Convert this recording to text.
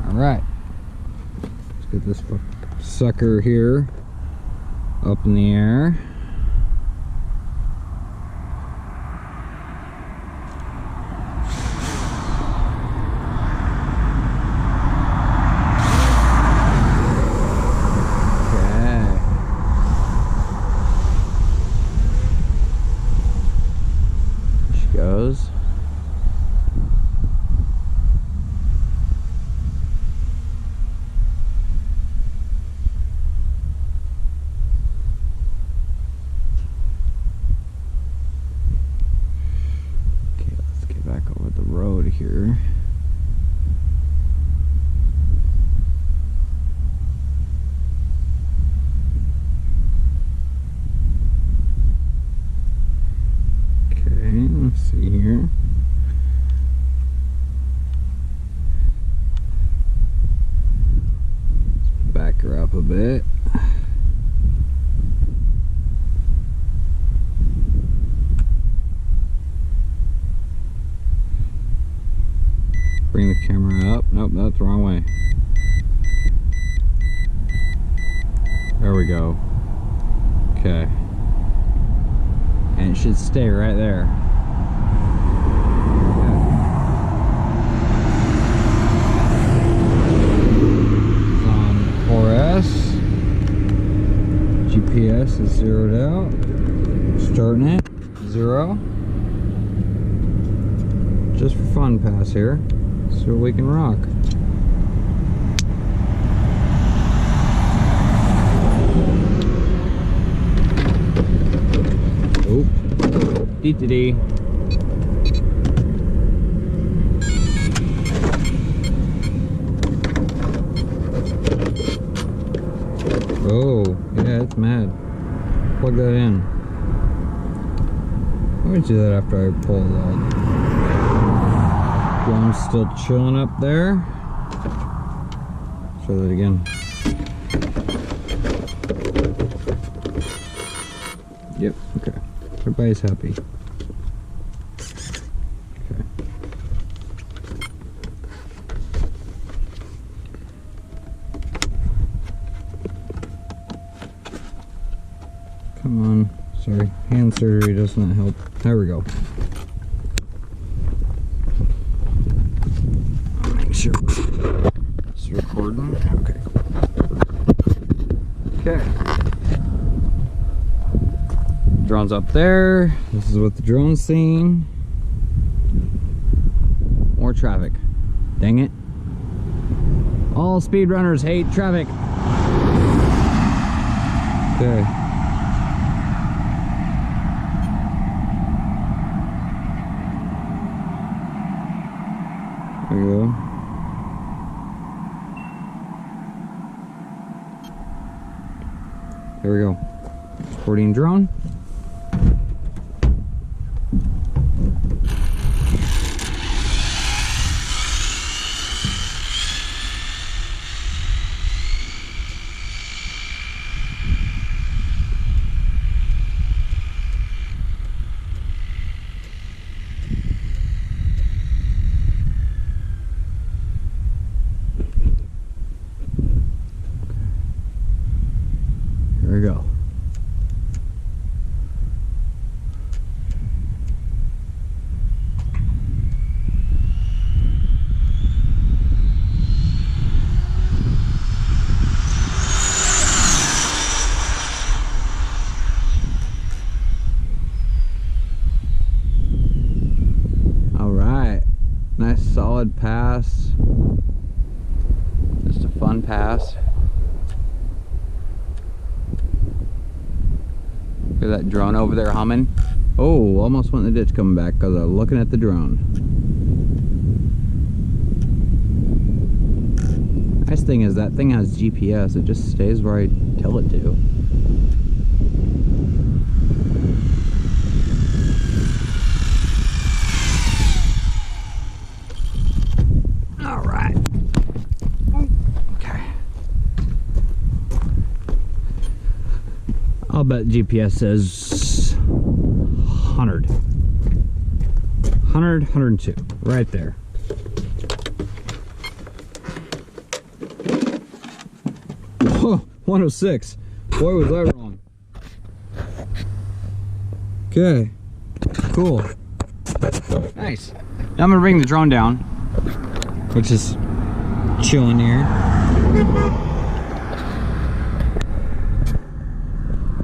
Alright. Let's get this sucker here up in the air. Goes. Okay, let's get back over the road here. Let's see here. Let's back her up a bit. Bring the camera up. Nope, that's the wrong way. There we go. Okay. And it should stay right there. GPS is zeroed out. Starting it, 0. Just for fun pass here. See what we can rock. Oop. Dee-dee-dee. Oh, yeah, it's mad. Plug that in. Let me do that after I pull it out. Drone's still chilling up there. Try that again. Yep, okay. Everybody's happy. Okay. Come on. Sorry, hand surgery does not help. There we go. I'll make sure it's recording. Okay. Okay. Drone's up there. This is what the drone's seeing. More traffic. Dang it. All speedrunners hate traffic. Okay. There we go. There we go. Recording drone. There we go. All right, nice solid pass. Just a fun pass. Look at that drone over there humming. Oh, almost went in the ditch coming back because I was looking at the drone. Nice thing is that thing has GPS. It just stays where I tell it to. All right. Okay. I'll bet GPS says 100. 100, 102, right there. Whoa, 106. Boy, was I wrong. Okay, cool. Nice. Now I'm gonna bring the drone down, which is chilling here.